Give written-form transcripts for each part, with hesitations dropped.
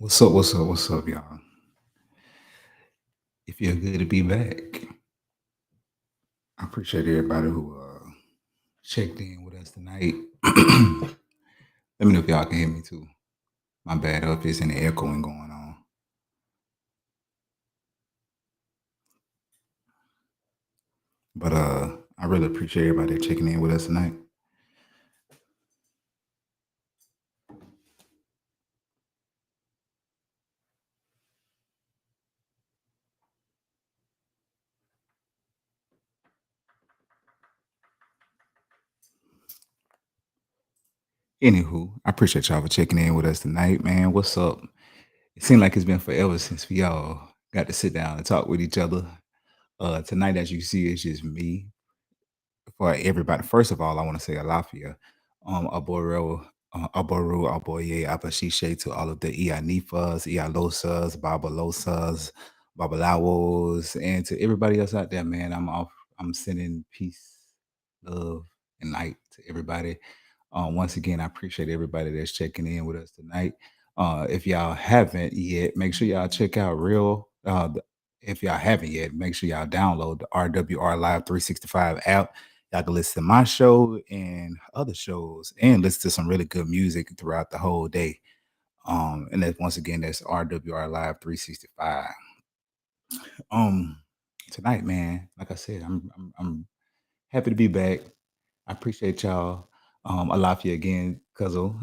What's up? What's up? What's up, y'all? It feels good to be back. I appreciate everybody who checked in with us tonight. Let me know if y'all can hear me too. My bad if there's any echoing going on. But I really appreciate everybody checking in with us tonight. Anywho, I appreciate y'all for checking in with us tonight, man. What's up? It seemed like it's been forever since we all got to sit down and talk with each other. Tonight, as you see, it's just me for everybody. First of all, I want to say Alafia, Aboro, Aboru, Aboye, Abashishe to all of the Ianifas, Ialosas, Babalosas, Babalawos, and to everybody else out there, man. I'm sending peace, love, and light to everybody. Once again, I appreciate everybody that's checking in with us tonight. If y'all haven't yet, make sure y'all check out Real. If y'all haven't yet, make sure y'all download the RWR Live 365 app. Y'all can listen to my show and other shows and listen to some really good music throughout the whole day. And then once again, that's RWR Live 365. Um, Tonight, man, like I said, I'm happy to be back. I appreciate y'all. Alafia again, Cuzzle.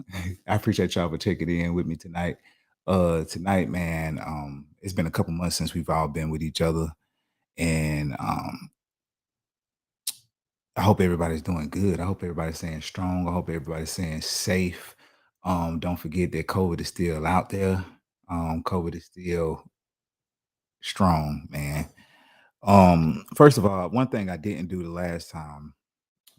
I appreciate y'all for checking in with me tonight. Tonight, man, it's been a couple months since we've all been with each other. And I hope everybody's doing good. I hope everybody's staying strong. I hope everybody's staying safe. Don't forget that COVID is still out there. COVID is still strong, man. First of all, one thing I didn't do the last time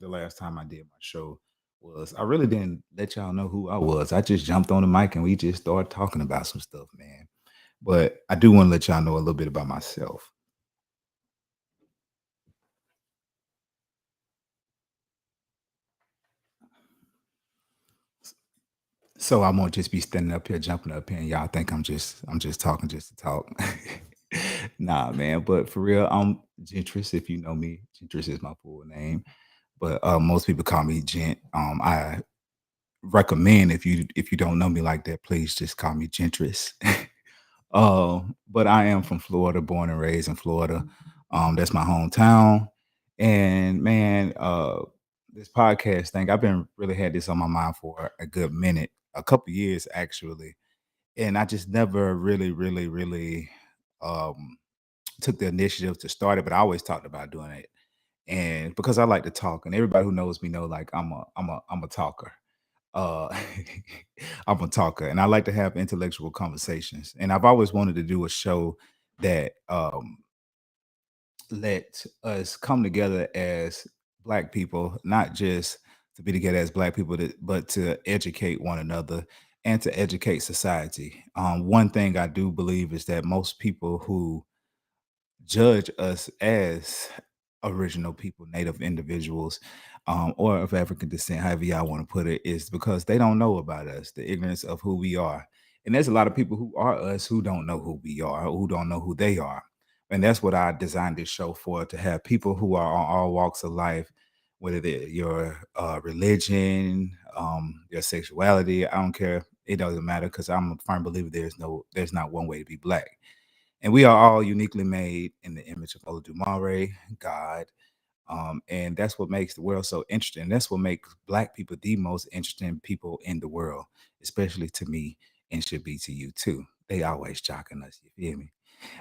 I did my show was I really didn't let y'all know who I was. I just jumped on the mic and we just started talking about some stuff, man. But I do want to let y'all know a little bit about myself. So I won't just be standing up here, jumping up here, and y'all think I'm just talking just to talk. Nah, man. But for real, I'm Gentris. If you know me, Gentris is my full name. But most people call me Gent. I recommend if you don't know me like that, please just call me Gentris. But I am from Florida, born and raised in Florida. That's my hometown. And man, this podcast thing, I've been really had this on my mind for a good minute, a couple years actually. And I just never really um took the initiative to start it, but I always talked about doing it. And because I like to talk, and everybody who knows me know like I'm a talker. Uh, I'm a talker, and I like to have intellectual conversations. And I've always wanted to do a show that let us come together as Black people, not just to be together as Black people, but to educate one another and to educate society. One thing I do believe is that most people who judge us as original people, native individuals, or of African descent, however y'all want to put it, is because they don't know about us, the ignorance of who we are. And there's a lot of people who are us who don't know who we are, who don't know who they are. And that's what I designed this show for, to have people who are on all walks of life, whether they're your religion, your sexuality, I don't care. It doesn't matter because I'm a firm believer there's not one way to be Black, and we are all uniquely made in the image of Olodumare, God. And that's what makes the world so interesting. That's what makes Black people the most interesting people in the world, especially to me, and should be to you too. They always jocking us, you feel me?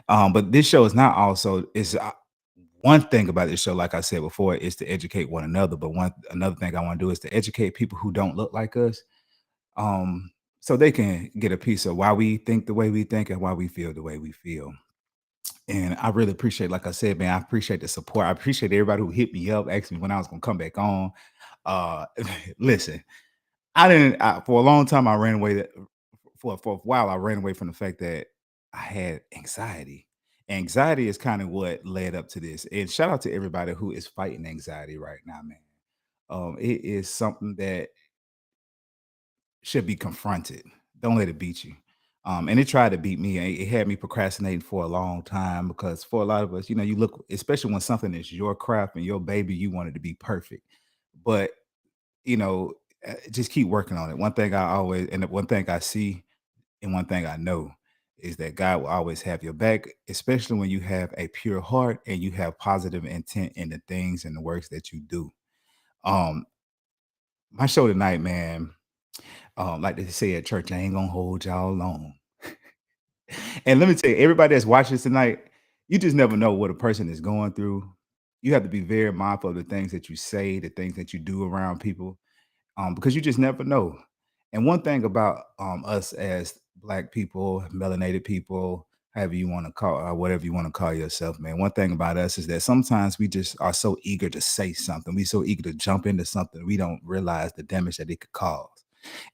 But this show is not also is one thing about this show, like I said before, is to educate one another. But one another thing I want to do is to educate people who don't look like us, so they can get a piece of why we think the way we think and why we feel the way we feel. And I really appreciate, like I said, man, I appreciate the support. I appreciate everybody who hit me up, asked me when I was gonna come back on. Uh, listen, for a long time I ran away for a while I ran away from the fact that I had anxiety. Anxiety is kind of what led up to this. And shout out to everybody who is fighting anxiety right now, man. It is something that should be confronted. Don't let it beat you. And it tried to beat me. It had me procrastinating for a long time because for a lot of us, you look, especially when something is your craft and your baby, you want it to be perfect. But you know, just keep working on it. One thing I always, and the one thing I see, and one thing I know is that God will always have your back, especially when you have a pure heart and you have positive intent in the things and the works that you do. Um, my show tonight, man, like they say at church, I ain't gonna hold y'all long. And let me tell you, everybody that's watching this tonight, you just never know what a person is going through. You have to be very mindful of the things that you say, the things that you do around people, because you just never know. And one thing about us as Black people, melanated people, however you want to call, whatever you want to call yourself, man. One thing about us is that sometimes we just are so eager to say something. We so eager to jump into something we don't realize the damage that it could cause.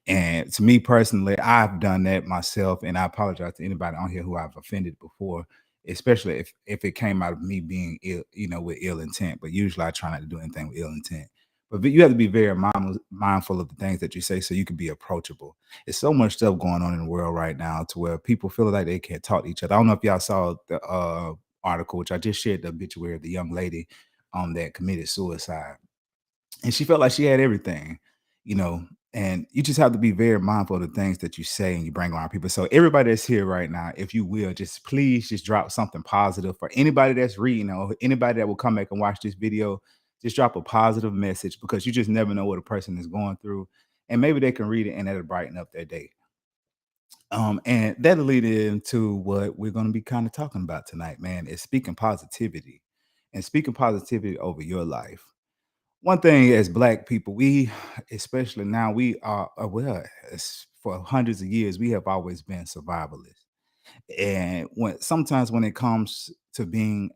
And to me personally, I've done that myself, and I apologize to anybody on here who I've offended before, especially if it came out of me being ill, with ill intent. But usually, I try not to do anything with ill intent. But you have to be very mindful of the things that you say, so you can be approachable. There's so much stuff going on in the world right now, to where people feel like they can't talk to each other. I don't know if y'all saw the article, which I just shared, the obituary of the young lady that committed suicide, and she felt like she had everything, you know. And you just have to be very mindful of the things that you say and you bring around people. So everybody that's here right now, if you will, just please just drop something positive for anybody that's reading or anybody that will come back and watch this video. Just drop a positive message, because you just never know what a person is going through, and maybe they can read it and that'll brighten up their day. And that'll lead into what we're going to be kind of talking about tonight, man, is speaking positivity, and speaking positivity over your life. One thing as Black people, we, especially now, we are, well, for hundreds of years, we have always been survivalists. And when it comes to being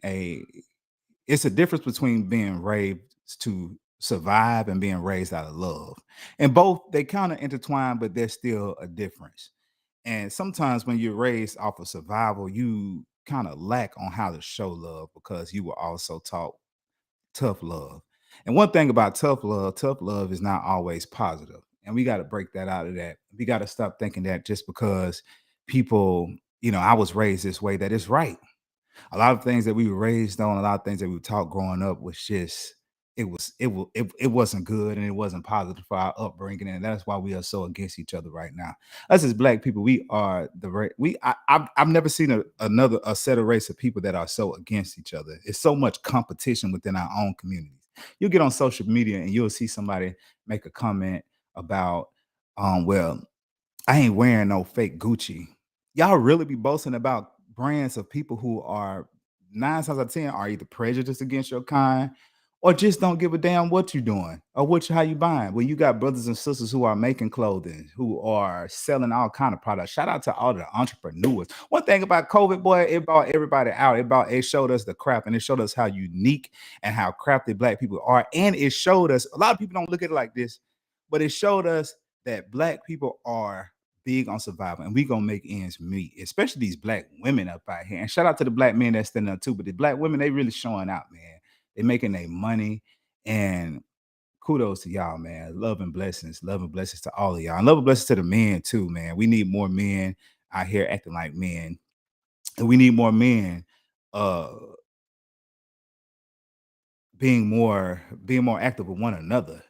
it's a difference between being raised to survive and being raised out of love. And both, they kind of intertwine, but there's still a difference. And sometimes when you're raised off of survival, you kind of lack on how to show love, because you were also taught tough love. And one thing about tough love is not always positive. And we got to break that out of that. We got to stop thinking that just because people, I was raised this way, that it's right. A lot of things that we were raised on, a lot of things that we were taught growing up was just, it wasn't good, and it wasn't positive for our upbringing, and that's why we are so against each other right now. Us as Black people, we are I've never seen a set of race of people that are so against each other. It's so much competition within our own communities. You'll get on social media and you'll see somebody make a comment about, well, I ain't wearing no fake Gucci. Y'all really be boasting about brands of people who are 9 times out of 10 are either prejudiced against your kind, or just don't give a damn what you're doing or how you buying. When you got brothers and sisters who are making clothing, who are selling all kind of products. Shout out to all the entrepreneurs. One thing about COVID, boy, it brought everybody out. It showed us the crap, and it showed us how unique and how crafty Black people are. And it showed us, a lot of people don't look at it like this, but it showed us that Black people are big on survival, and we gonna make ends meet, especially these Black women up out here. And shout out to the Black men that's standing up too, but the Black women, they really showing out, man. They making their money, and kudos to y'all, man. Love and blessings to all of y'all, and love and blessings to the men too, man. We need more men out here acting like men, and we need more men uh being more active with one another.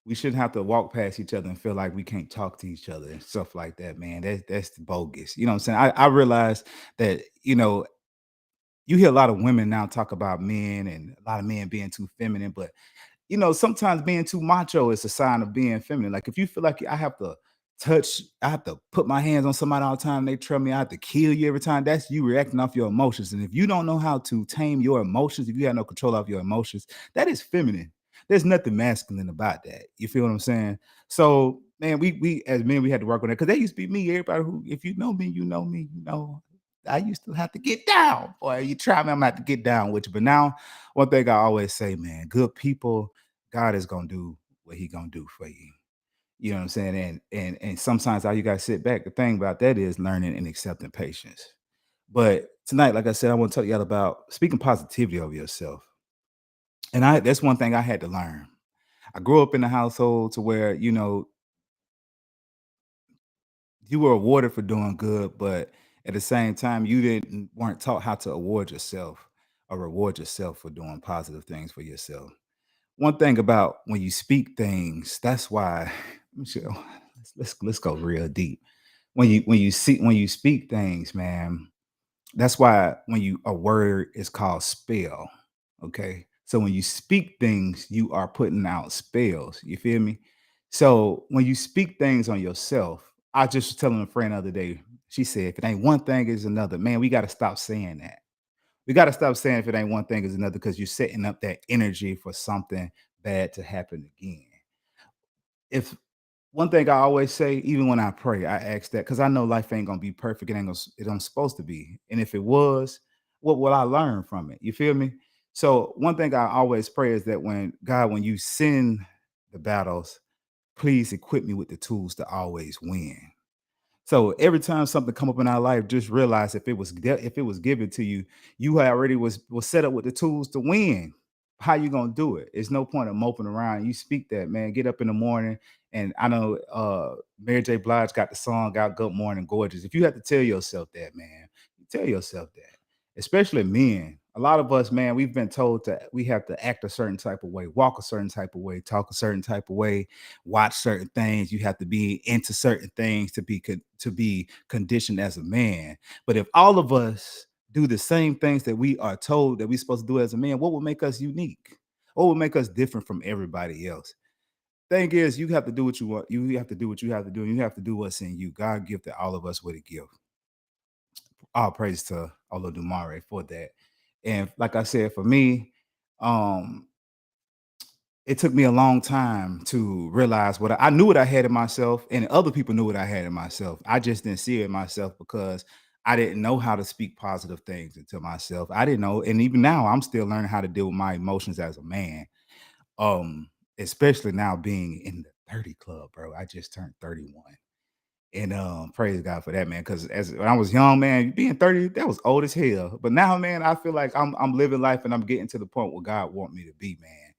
We shouldn't have to walk past each other and feel like we can't talk to each other and stuff like that, man. That's bogus. You know what I'm saying? I realize that, you hear a lot of women now talk about men, and a lot of men being too feminine, but sometimes being too macho is a sign of being feminine. Like, if you feel like I have to put my hands on somebody all the time, they tell me I have to kill you every time, that's you reacting off your emotions. And if you don't know how to tame your emotions, if you have no control of your emotions, that is feminine. There's nothing masculine about that. You feel what I'm saying? So, man, we as men, we had to work on that, because that used to be me. Everybody who, if you know me, you know me, I used to have to get down. Boy, you try me, I'm gonna have to get down with you. But now, one thing I always say, man, good people, God is gonna do what He gonna do for you. You know what I'm saying? And sometimes all you gotta sit back. The thing about that is learning and accepting patience. But tonight, like I said, I want to tell y'all about speaking positivity over yourself. And that's one thing I had to learn. I grew up in a household to where, You were awarded for doing good, but at the same time, you didn't weren't taught how to award yourself or reward yourself for doing positive things for yourself. One thing about when you speak things, that's why let me see, let's go real deep. When you speak things, man, that's why when you a word is called spell. Okay. So when you speak things, you are putting out spells. You feel me? So when you speak things on yourself, I just was telling a friend the other day, she said, if it ain't one thing, it's another. Man, we got to stop saying that. We got to stop saying if it ain't one thing, it's another, because you're setting up that energy for something bad to happen again. If one thing I always say, even when I pray, I ask that because I know life ain't gonna be perfect. It ain't supposed to be. And if it was, what will I learn from it? You feel me? So one thing I always pray is that when God, when you send the battles, please equip me with the tools to always win. So every time something come up in our life, just realize if it was given to you, you already was set up with the tools to win. How you gonna do it? It's no point of moping around. You speak that, man. Get up in the morning, and I know Mary J. Blige got the song out, "Good Morning, Gorgeous." If you have to tell yourself that, man, you tell yourself that. Especially men. A lot of us, man, we've been told that we have to act a certain type of way, walk a certain type of way, talk a certain type of way, watch certain things. You have to be into certain things to be conditioned as a man. But if all of us do the same things that we are told that we're supposed to do as a man, what would make us unique? What would make us different from everybody else? Thing is, you have to do what you want. You have to do what you have to do, and you have to do what's in you. God gifted all of us with a gift. All praise to Olodumare for that. And like I said, for me, um, it took me a long time to realize I knew what I had in myself, and other people knew what I had in myself. I just didn't see it in myself because I didn't know how to speak positive things into myself. I didn't know, and even now, I'm still learning how to deal with my emotions as a man. Um, Especially now being in the 30 club, bro. I just turned 31. And praise God for that, man. Because as when I was young, man, being 30, that was old as hell. But now, man, I feel like I'm living life and I'm getting to the point where God want me to be, man.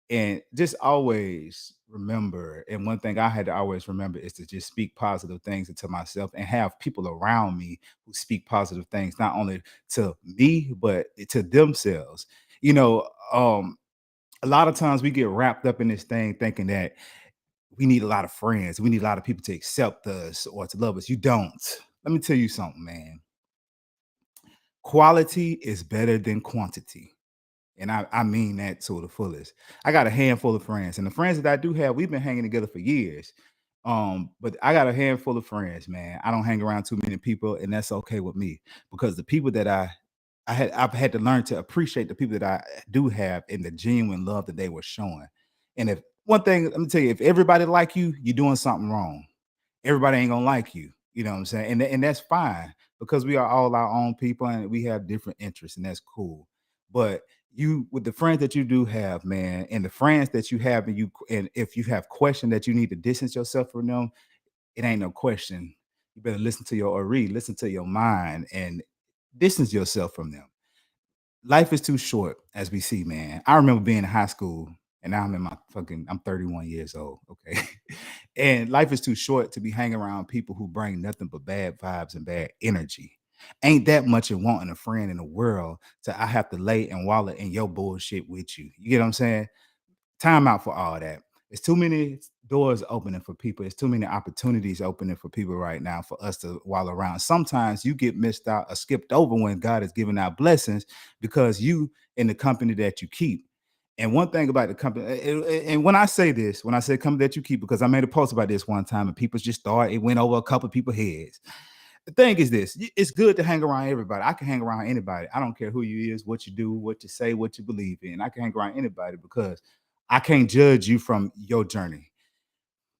And just always remember, and one thing I had to always remember is to just speak positive things into myself and have people around me who speak positive things, not only to me, but to themselves. You know, a lot of times we get wrapped up in this thing thinking that we need a lot of friends, we need a lot of people to accept us or to love us. You don't. Let me tell you something, man. Quality is better than quantity. And I mean that to the fullest. I got a handful of friends, and the friends that I do have, we've been hanging together for years. But I got a handful of friends, man. I don't hang around too many people, and that's okay with me because the people that I've had to learn to appreciate the people that I do have and the genuine love that they were showing. And if one thing, let me tell you, if everybody like you, you're doing something wrong. Everybody ain't gonna like you. You know what I'm saying? And that's fine because we are all our own people and we have different interests, and that's cool. But you with the friends that you do have, man, and the friends that you have, and if you have question that you need to distance yourself from them, it ain't no question. You better listen to listen to your mind and distance yourself from them. Life is too short, as we see, man. I remember being in high school, and now I'm 31 years old. Okay. And life is too short to be hanging around people who bring nothing but bad vibes and bad energy. Ain't that much of wanting a friend in the world to I have to lay and wallet in your bullshit with you. You get what I'm saying? Time out for all that. It's too many doors opening for people. It's too many opportunities opening for people right now for us to while around. Sometimes you get missed out or skipped over when God is giving out blessings because you in the company that you keep. And one thing about the company, and when I say this, when I say company that you keep, because I made a post about this one time and people just thought it went over a couple of people's heads. The thing is this: it's good to hang around everybody. I can hang around anybody. I don't care who you is, what you do, what you say, what you believe in. I can hang around anybody because I can't judge you from your journey.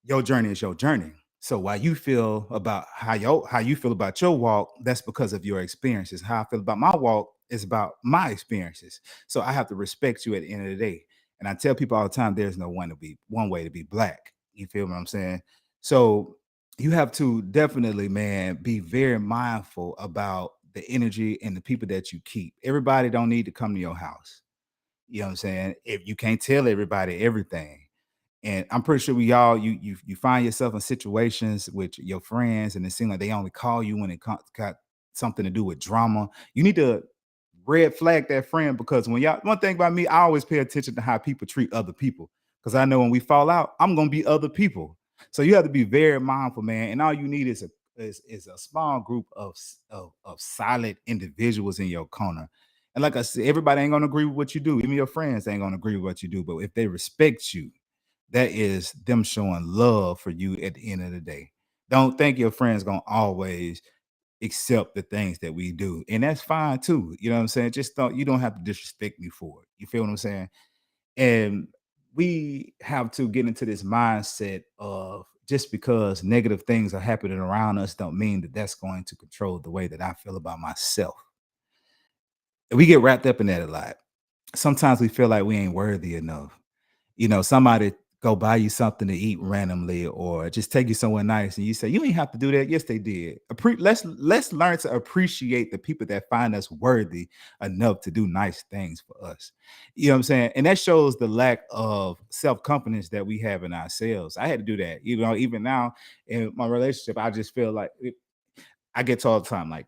Your journey is your journey. So while you feel about how you feel about your walk, that's because of your experiences. How I feel about my walk is about my experiences. So I have to respect you at the end of the day. And I tell people all the time, there's no one way to be black. You feel what I'm saying? So you have to definitely, man, be very mindful about the energy and the people that you keep. Everybody don't need to come to your house. You know what I'm saying? If you can't tell everybody everything. And I'm pretty sure we all you find yourself in situations with your friends, and it seems like they only call you when it got something to do with drama. You need to red flag that friend, because when y'all, one thing about me, I always pay attention to how people treat other people. Because I know when we fall out, I'm gonna be other people. So you have to be very mindful, man. And all you need is is a small group of solid individuals in your corner. And like I said, everybody ain't gonna agree with what you do. Even your friends ain't gonna agree with what you do. But if they respect you, that is them showing love for you at the end of the day. Don't think your friends gonna always accept the things that we do. And that's fine too. You know what I'm saying? Just don't, you don't have to disrespect me for it. You feel what I'm saying? And we have to get into this mindset of, just because negative things are happening around us don't mean that that's going to control the way that I feel about myself. We get wrapped up in that a lot. Sometimes we feel like we ain't worthy enough. Somebody go buy you something to eat randomly, or just take you somewhere nice, and you say, "You ain't have to do that." Yes, they did. Let's learn to appreciate the people that find us worthy enough to do nice things for us. You know what I'm saying? And that shows the lack of self-confidence that we have in ourselves. I had to do that. Even now in my relationship, I just feel like I get told all the time, like,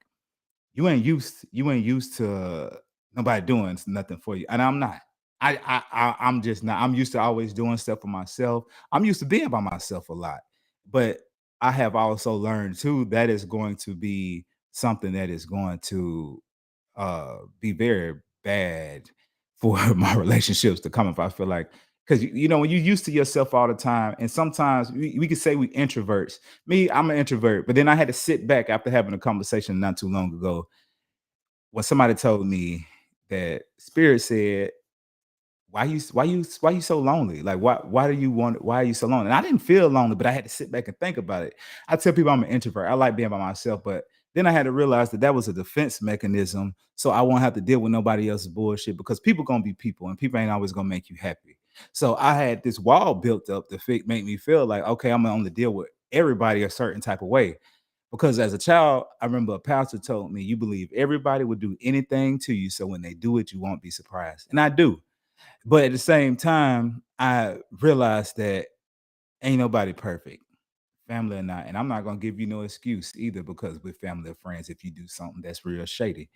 you ain't used to nobody doing nothing for you, and I'm not. I'm just not. I'm used to always doing stuff for myself. I'm used to being by myself a lot, but I have also learned too that is going to be something that is going to be very bad for my relationships to come. If I feel like, because when you're used to yourself all the time, and sometimes we could say we introverts. Me, I'm an introvert, but then I had to sit back after having a conversation not too long ago when somebody told me that Spirit said, why you so lonely? Like, why do you want why are you so lonely? And I didn't feel lonely, but I had to sit back and think about it. I tell people I'm an introvert. I like being by myself, but then I had to realize that that was a defense mechanism, so I won't have to deal with nobody else's bullshit, because people gonna be people, and people ain't always gonna make you happy. So I had this wall built up to make me feel like, okay, I'm gonna only deal with everybody a certain type of way. Because as a child, I remember a pastor told me, "You believe everybody would do anything to you, so when they do it, you won't be surprised." And I do. But at the same time, I realized that ain't nobody perfect, family or not. And I'm not gonna give you no excuse either, because we're family or friends, if you do something that's real shady.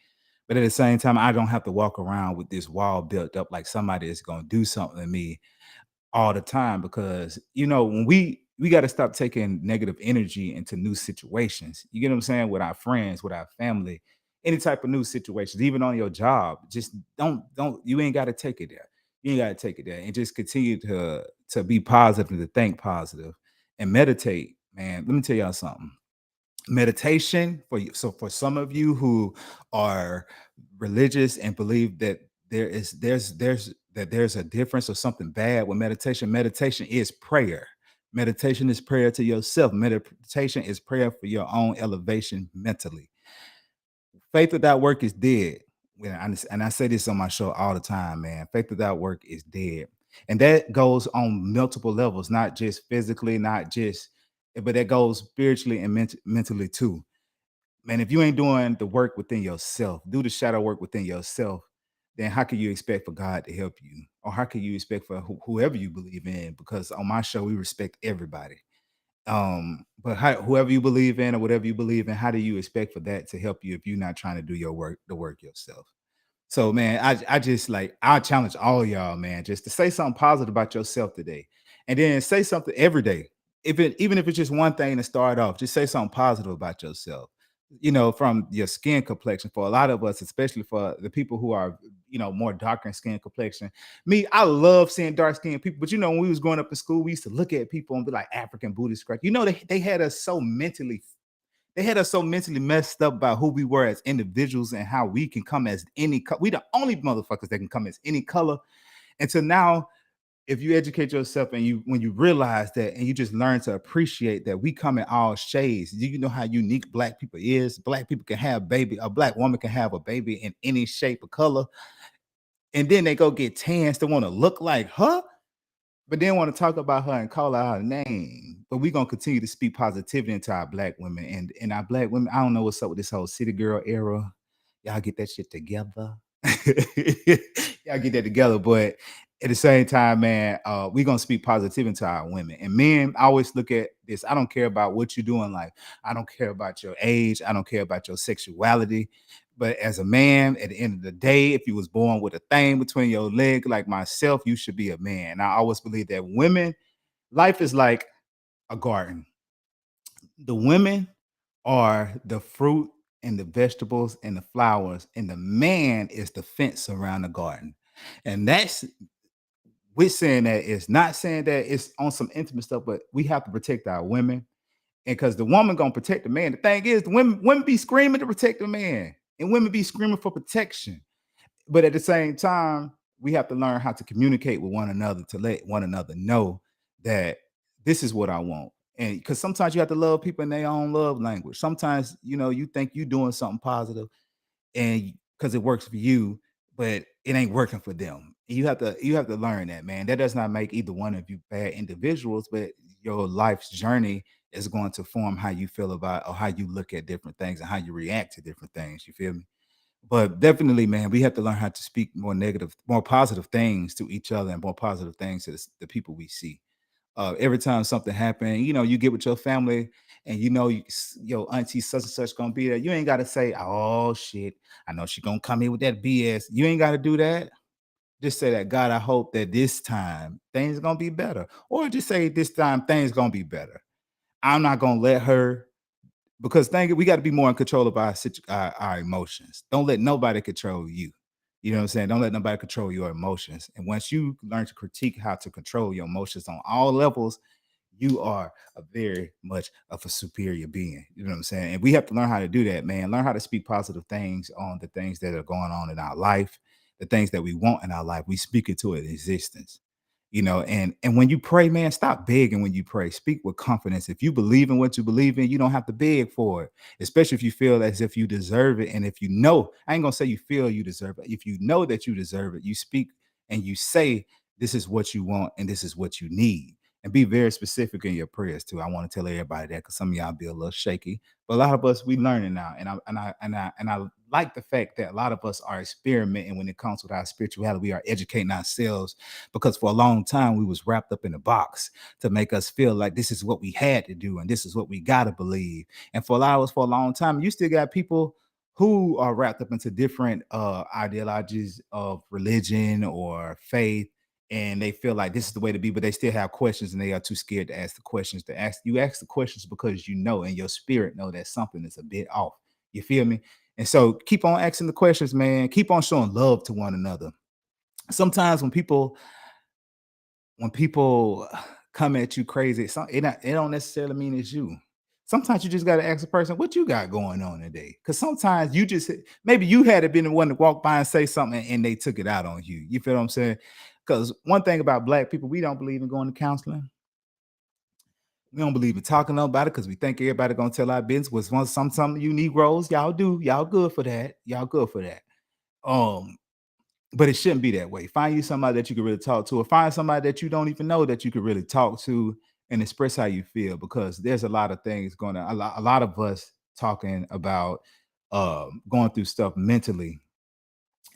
But at the same time, I don't have to walk around with this wall built up like somebody is gonna do something to me all the time, because when we got to stop taking negative energy into new situations. You get what I'm saying? With our friends, with our family, any type of new situations, even on your job. Just don't you ain't got to take it there. You ain't got to take it there, and just continue to be positive and to think positive and meditate. Man, let me tell y'all something. Meditation, for you, so for some of you who are religious and believe that there's a difference or something bad with meditation. Meditation is prayer. Meditation is prayer to yourself. Meditation is prayer for your own elevation mentally. Faith without work is dead. And I say this on my show all the time, man. Faith without work is dead. And that goes on multiple levels, not just physically, not just, but that goes spiritually and mentally too. Man, if you ain't doing the work within yourself, do the shadow work within yourself, then how can you expect for God to help you? Or how can you expect for whoever you believe in? Because on my show, we respect everybody. But whoever you believe in or whatever you believe in, how do you expect for that to help you if you're not trying to do the work yourself? So, man, I just, like, I challenge all y'all, man, just to say something positive about yourself today, and then say something every day. Even if it's just one thing to start off, just say something positive about yourself. From your skin complexion. For a lot of us, especially for the people who are, more darker in skin complexion. Me, I love seeing dark skinned people, but when we was growing up in school, we used to look at people and be like African booty scratch. They had us so mentally messed up about who we were as individuals and how we can come as any we the only motherfuckers that can come as any color. And so now, if you educate yourself and when you realize that, and you just learn to appreciate that we come in all shades. Do you know how unique black people is? Black people can have baby, a black woman can have a baby in any shape or color, and then they go get tans to want to look like her, but then want to talk about her and call out her name. But we're gonna continue to speak positivity into our black women, and our black women. I don't know what's up with this whole city girl era. Y'all get that shit together. Y'all get that together, but at the same time, man, we're gonna speak positive into our women. And men, I always look at this. I don't care about what you do in life. I don't care about your age. I don't care about your sexuality. But as a man, at the end of the day, if you was born with a thing between your leg, like myself, you should be a man. I always believe that women, life is like a garden. The women are the fruit and the vegetables and the flowers, and the man is the fence around the garden. And that's we're saying that it's not saying that it's on some intimate stuff, but we have to protect our women. And because the woman gonna protect the man. The thing is, the women be screaming to protect the man, and women be screaming for protection. But at the same time, we have to learn how to communicate with one another to let one another know that this is what I want. And because sometimes you have to love people in their own love language. Sometimes, you think you're doing something positive and because it works for you, but it ain't working for them. You have to learn that, man. That does not make either one of you bad individuals, but your life's journey is going to form how you feel about or how you look at different things and how you react to different things. You feel me? But definitely, man, we have to learn how to speak more negative, more positive things to each other and more positive things to the people we see. Every time something happen, you get with your family and your auntie such and such gonna be there. You ain't gotta say, "Oh shit, I know she gonna come in with that BS." You ain't gotta do that. Just say that, God, I hope that this time things gonna be better, or just say this time things gonna be better. I'm not gonna let her because we got to be more in control of our emotions. Don't let nobody control you. You know what I'm saying? Don't let nobody control your emotions. And once you learn to critique how to control your emotions on all levels, you are a very much of a superior being. You know what I'm saying? And we have to learn how to do that, man. Learn how to speak positive things on the things that are going on in our life, the things that we want in our life. We speak it to an existence. And when you pray, man, stop begging when you pray. Speak with confidence. If you believe in what you believe in, you don't have to beg for it, especially if you feel as if you deserve it. And if you know, I ain't gonna say you feel you deserve it. If you know that you deserve it, you speak and you say, this is what you want and this is what you need. And be very specific in your prayers too. I want to tell everybody that because some of y'all be a little shaky, but a lot of us we learning now. And I like the fact that a lot of us are experimenting when it comes with our spirituality. We are educating ourselves because for a long time we was wrapped up in a box to make us feel like this is what we had to do and this is what we gotta believe. And for a lot of us, for a long time, you still got people who are wrapped up into different ideologies of religion or faith, and they feel like this is the way to be, but they still have questions and they are too scared to ask the questions. You ask the questions because you know in your spirit know that something is a bit off. You feel me? And so keep on asking the questions, man. Keep on showing love to one another. Sometimes when people come at you crazy, it don't necessarily mean it's you. Sometimes you just got to ask a person, what you got going on today? Because sometimes maybe you had to been the one to walk by and say something and they took it out on you. You feel what I'm saying? Because one thing about black people, we don't believe in going to counseling. We don't believe in talking about it because we think everybody gonna tell our business. Was one some of you Negroes, y'all do, y'all good for that. Y'all good for that. Um, but it shouldn't be that way. Find you somebody that you can really talk to, or find somebody that you don't even know that you can really talk to and express how you feel. Because there's a lot of things going on. A lot of us talking about going through stuff mentally.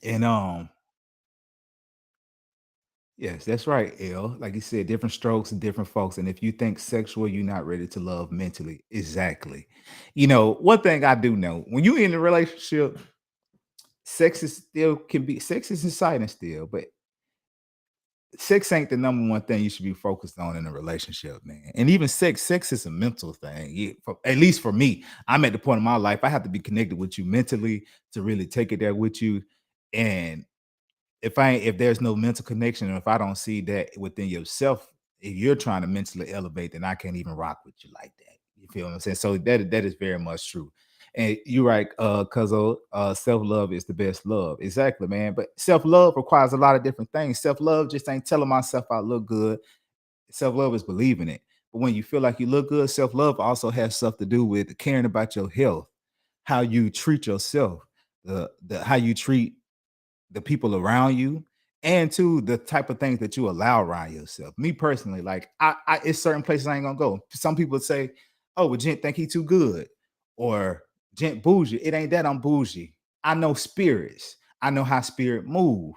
And yes, that's right, L. Like you said, different strokes and different folks. And if you think sexual, you're not ready to love mentally. Exactly. One thing I do know when you're in a relationship, sex is exciting still, but sex ain't the number one thing you should be focused on in a relationship, man. And even sex is a mental thing. At least for me, I'm at the point in my life I have to be connected with you mentally to really take it there with you. And if there's no mental connection, or if I don't see that within yourself, if you're trying to mentally elevate, then I can't even rock with you like that. You feel what I'm saying? So that is very much true. And you're right, cuz self-love is the best love. Exactly, man. But self-love requires a lot of different things. Self-love just ain't telling myself I look good. Self-love is believing it. But when you feel like you look good, self-love also has stuff to do with caring about your health, how you treat yourself, the how you treat the people around you, and to the type of things that you allow around yourself. Me personally, like it's certain places I ain't gonna go. Some people say, "Oh, well, gent think he too good," or "Gent bougie." It ain't that I'm bougie. I know spirits. I know how spirit move,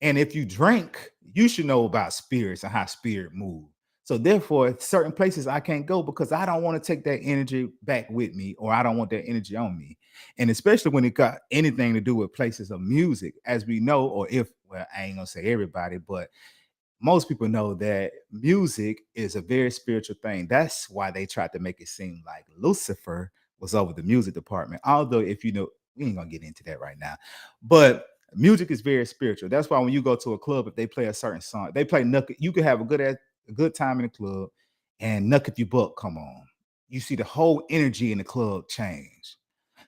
And if you drink, you should know about spirits and how spirit move. So therefore, certain places I can't go because I don't want to take that energy back with me, or I don't want that energy on me. And especially when it got anything to do with places of music, as we know, or if, well, I ain't gonna say everybody, but most people know that music is a very spiritual thing. That's why they tried to make it seem like Lucifer was over the music department. Although, if you know, we ain't gonna get into that right now. But music is very spiritual. That's why when you go to a club, if they play a certain song, they play Nuck. You can have a good time in the club, and Nuck If You Buck come on. You see the whole energy in the club change.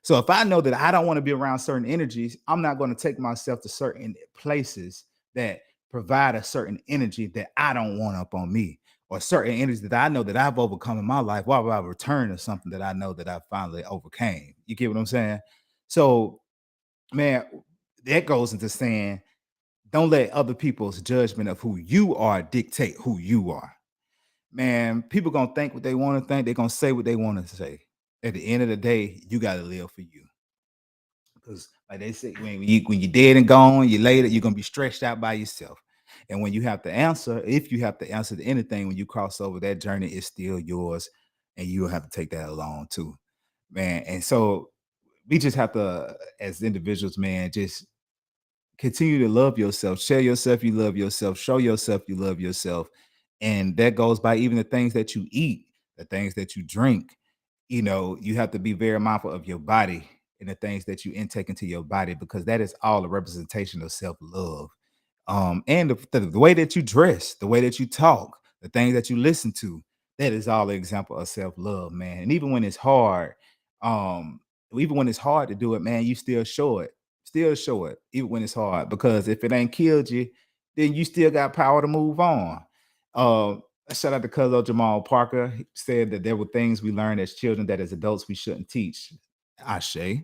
So if I know that I don't want to be around certain energies, I'm not going to take myself to certain places that provide a certain energy that I don't want up on me, or certain energy that I know that I've overcome in my life. Why would I return to something that I know that I finally overcame? You get what I'm saying? So, man, that goes into saying, don't let other people's judgment of who you are dictate who you are. Man, people gonna think what they want to think. They're gonna say what they want to say. At the end of the day, you got to live for you. Because like they say, when you're dead and gone, you later, you're gonna be stretched out by yourself. And when you have to answer, if you have to answer to anything when you cross over, that journey is still yours, and you'll have to take that along too, man. And so we just have to, as individuals, man, just continue to love yourself, share yourself, you love yourself, show yourself you love yourself. And that goes by even the things that you eat, the things that you drink. You know, you have to be very mindful of your body and the things that you intake into your body, because that is all a representation of self-love. And the way that you dress, the way that you talk, the things that you listen to, that is all an example of self-love, man. And um, even when it's hard to do it, man, you still show it, even when it's hard, because if it ain't killed you, then you still got power to move on. Shout out to Cuzzo Jamal Parker. He said that there were things we learned as children that as adults we shouldn't teach. Ashe.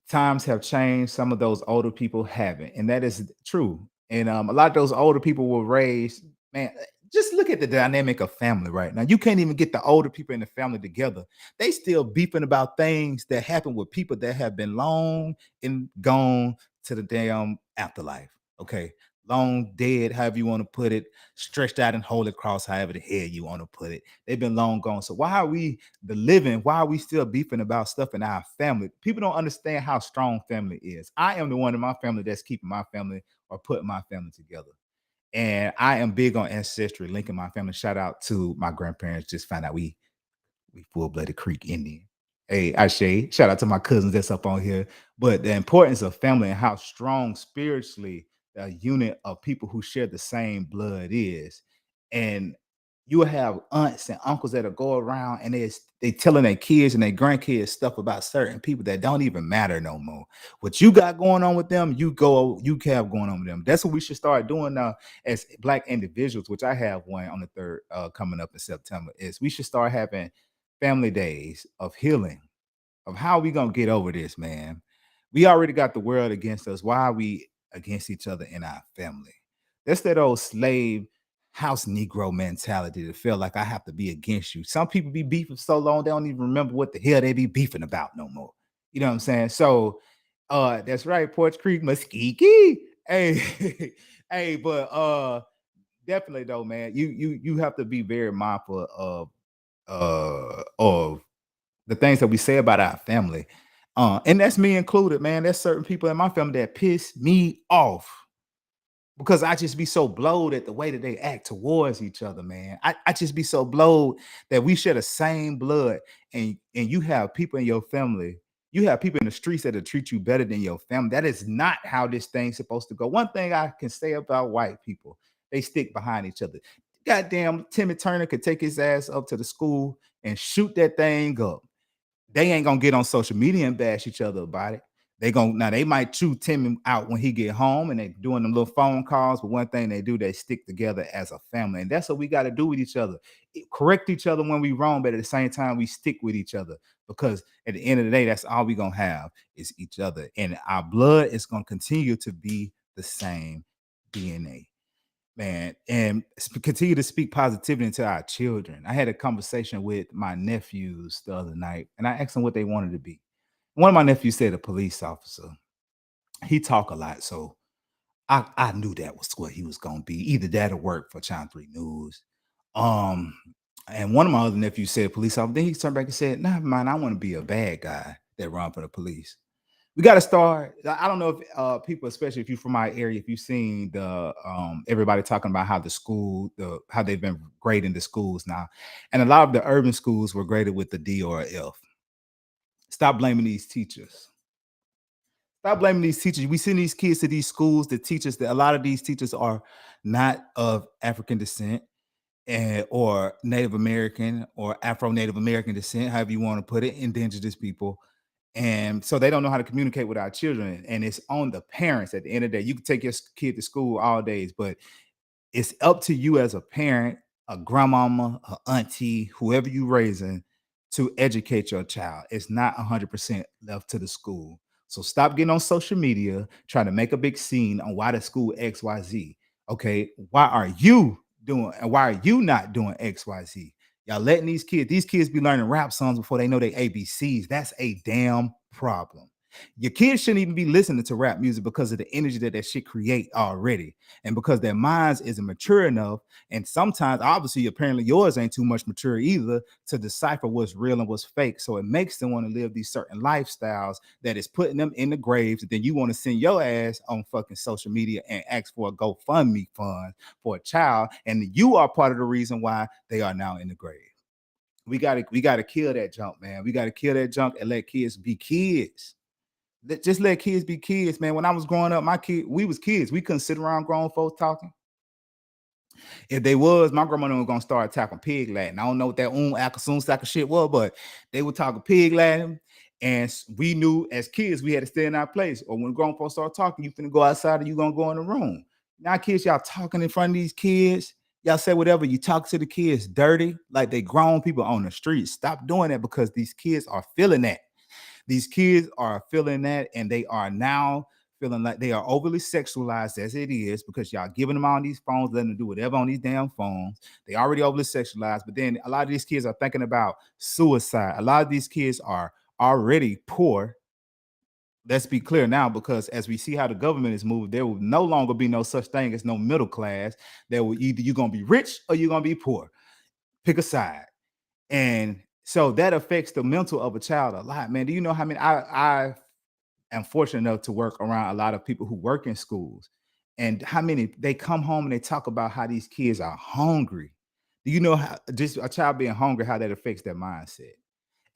Times have changed. Some of those older people haven't, and that is true. And a lot of those older people were raised, man. Just look at the dynamic of family right now. You can't even get the older people in the family together. They still beefing about things that happen with people that have been long and gone to the damn afterlife. Okay, long dead, however you want to put it, stretched out in holy cross, however the hell you want to put it. They've been long gone. So why are we the living? Why are we still beefing about stuff in our family? People don't understand how strong family is. I am the one in my family that's keeping my family or putting my family together. And I am big on ancestry, linking my family. Shout out to my grandparents. Just found out we full-blooded Creek Indian. Hey, I shade. Shout out to my cousins that's up on here. But the importance of family and how strong spiritually a unit of people who share the same blood is. And you will have aunts and uncles that'll go around and they telling their kids and their grandkids stuff about certain people that don't even matter no more. What you got going on with them, you have going on with them. That's what we should start doing now as black individuals, which I have one on the third coming up in September, is we should start having family days of healing, of how we gonna get over this, man. We already got the world against us. Why are we against each other in our family? That's that old slave house Negro mentality to feel like I have to be against you. Some people be beefing so long they don't even remember what the hell they be beefing about no more. You know what I'm saying? So that's right, Porch Creek Muskegee. Hey, hey, but definitely though, man, you have to be very mindful of the things that we say about our family. And that's me included, man. There's certain people in my family that piss me off because I just be so blowed at the way that they act towards each other, man. I just be so blowed that we share the same blood, and you have people in your family, you have people in the streets that'll treat you better than your family. That is not how this thing's supposed to go. One thing I can say about white people, they stick behind each other. Goddamn, Timmy Turner could take his ass up to the school and shoot that thing up. They ain't gonna get on social media and bash each other about it. They might chew Tim out when he get home and they doing them little phone calls, but one thing they do, they stick together as a family. And that's what we got to do with each other. Correct each other when we wrong, but at the same time, we stick with each other, because at the end of the day, that's all we gonna have is each other. And our blood is gonna continue to be the same DNA, man, and continue to speak positivity into our children. I had a conversation with my nephews the other night, and I asked them what they wanted to be. One of my nephews said a police officer. He talk a lot, so I knew that was what he was gonna be. Either that or work for Channel 3 News. Um, and one of my other nephews said police officer. Then he turned back and said, "Nah, man, I want to be a bad guy that run for the police." We got to start. I don't know if people, especially if you're from my area, if you've seen the everybody talking about how the school, how they've been grading the schools now, and a lot of the urban schools were graded with a D or a F. Stop blaming these teachers. Stop blaming these teachers. We send these kids to these schools. The teachers, that a lot of these teachers are not of African descent and or Native American or Afro Native American descent, however you want to put it, indigenous people. And so they don't know how to communicate with our children. And it's on the parents at the end of the day. You can take your kid to school all days, but it's up to you as a parent, a grandmama, a auntie, whoever you raising, to educate your child. It's not 100% left to the school. So stop getting on social media trying to make a big scene on why the school XYZ. Okay, why are you doing and why are you not doing XYZ? Y'all letting these kids be learning rap songs before they know they ABCs. That's a damn problem. Your kids shouldn't even be listening to rap music because of the energy that shit create already, and because their minds isn't mature enough. And sometimes, obviously, apparently yours ain't too much mature either to decipher what's real and what's fake. So it makes them want to live these certain lifestyles that is putting them in the graves. And then you want to send your ass on fucking social media and ask for a GoFundMe fund for a child, and you are part of the reason why they are now in the grave. We gotta kill that junk, man. We gotta kill that junk and let kids be kids. Just let kids be kids, man. When I was growing up, we was kids. We couldn't sit around grown folks talking. If they was, my grandmother was gonna start talking pig Latin. I don't know what that soon sack of shit was, but they were talking pig Latin. And we knew as kids we had to stay in our place. Or when grown folks start talking, you finna go outside and you gonna go in the room. Now, kids, y'all talking in front of these kids. Y'all say whatever. You talk to the kids dirty, like they grown people on the street. Stop doing that because these kids are feeling that. These kids are feeling that, and they are now feeling like they are overly sexualized as it is because y'all giving them on these phones, letting them do whatever on these damn phones. They already overly sexualized, but then a lot of these kids are thinking about suicide. A lot of these kids are already poor. Let's be clear now, because as we see how the government is moved, there will no longer be no such thing as no middle class. There will either you're gonna be rich or you're gonna be poor. Pick a side. And so that affects the mental of a child a lot, man. Do you know how many I am fortunate enough to work around a lot of people who work in schools, and how many they come home and they talk about how these kids are hungry. Do you know how just a child being hungry, how that affects their mindset?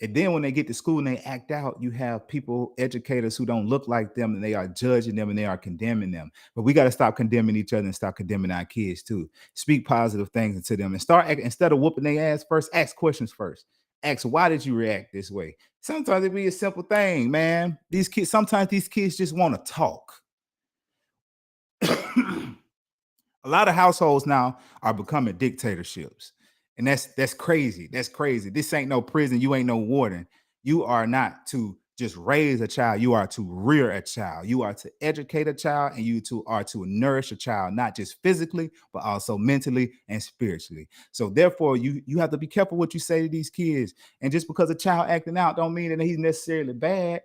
And then when they get to school and they act out, you have people, educators who don't look like them, and they are judging them and they are condemning them. But we got to stop condemning each other and stop condemning our kids too. Speak positive things into them and instead of whooping their ass first, ask questions first. Ask, why did you react this way? Sometimes it be a simple thing, man. Sometimes these kids just want to talk. A lot of households now are becoming dictatorships. And that's crazy. That's crazy. This ain't no prison. You ain't no warden. You are not to just raise a child. You are to rear a child. You are to educate a child, and are to nourish a child, not just physically, but also mentally and spiritually. So therefore, you have to be careful what you say to these kids. And just because a child acting out don't mean that he's necessarily bad.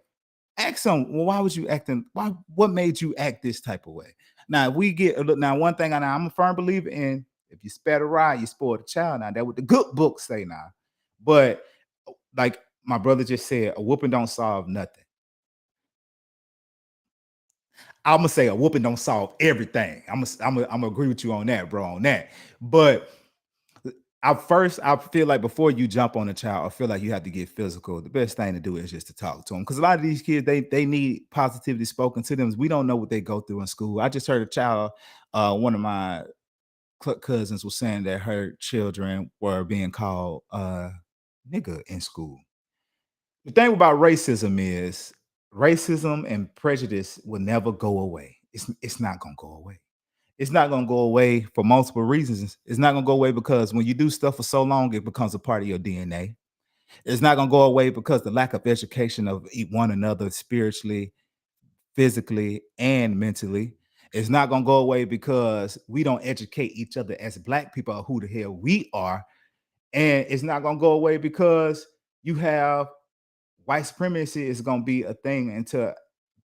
Ask them, well, why was you acting? Why? What made you act this type of way? Now, if we get now, one thing I'm a firm believer in: if you spare the rod, you spoil the child. Now, that what the good books say now. But like my brother just said, a whooping don't solve nothing. I'm gonna say a whooping don't solve everything. I'm gonna agree with you on that, bro. On that, but I feel like before you jump on a child, I feel like you have to get physical. The best thing to do is just to talk to them, because a lot of these kids they need positivity spoken to them. We don't know what they go through in school. I just heard a child, one of my cousins was saying that her children were being called nigga in school. The thing about racism is racism and prejudice will never go away. It's not gonna go away. It's not gonna go away for multiple reasons. It's not gonna go away because when you do stuff for so long, it becomes a part of your DNA. It's not gonna go away because the lack of education of one another spiritually, physically, and mentally. It's not gonna go away because we don't educate each other as black people of who the hell we are. And it's not gonna go away because you have white supremacy is gonna be a thing until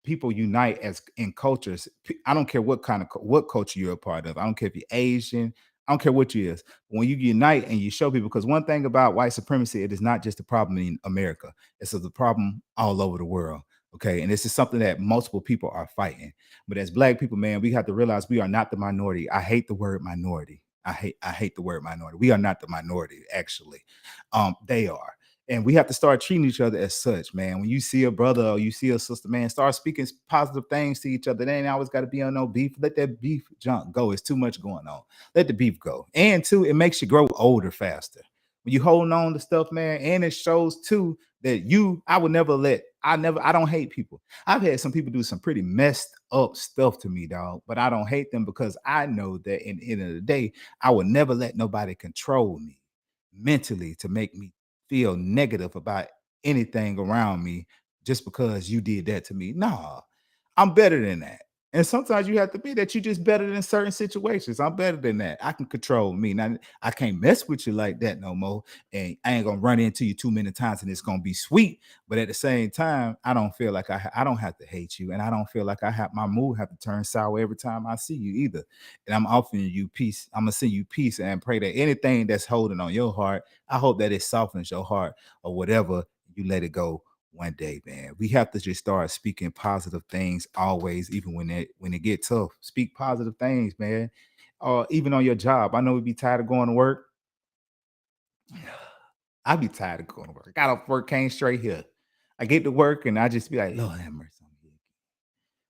people unite as in cultures. I don't care what kind of what culture you're a part of. I don't care if you're Asian. I don't care what you is. When you unite and you show people, because one thing about white supremacy, it is not just a problem in America. It's a problem all over the world. Okay, and this is something that multiple people are fighting. But as Black people, man, we have to realize we are not the minority. I hate the word minority. I hate the word minority. We are not the minority, actually. They are. And we have to start treating each other as such, man. When you see a brother or you see a sister, man, start speaking positive things to each other. They ain't always got to be on no beef. Let that beef junk go. It's too much going on. Let the beef go. And two, it makes you grow older faster. When you holding on to stuff, man, and it shows too that I would never I don't hate people. I've had some people do some pretty messed up stuff to me, dog, but I don't hate them because I know that in the end of the day, I would never let nobody control me mentally to make me feel negative about anything around me just because you did that to me. Nah, I'm better than that. And sometimes you have to be that you just better than certain situations. I'm better than that. I can control me. Now I can't mess with you like that no more. And I ain't gonna run into you too many times and it's gonna be sweet. But at the same time, I don't feel like I don't have to hate you. And I don't feel like I have my mood have to turn sour every time I see you either. And I'm offering you peace. I'm gonna send you peace and pray that anything that's holding on your heart, I hope that it softens your heart or whatever, you let it go one day, man. We have to just start speaking positive things always, even when it get tough. Speak positive things, man. Or even on your job. I know we be tired of going to work. I be tired of going to work. Got off work, came straight here. I get to work and I just be like, Lord have mercy on me.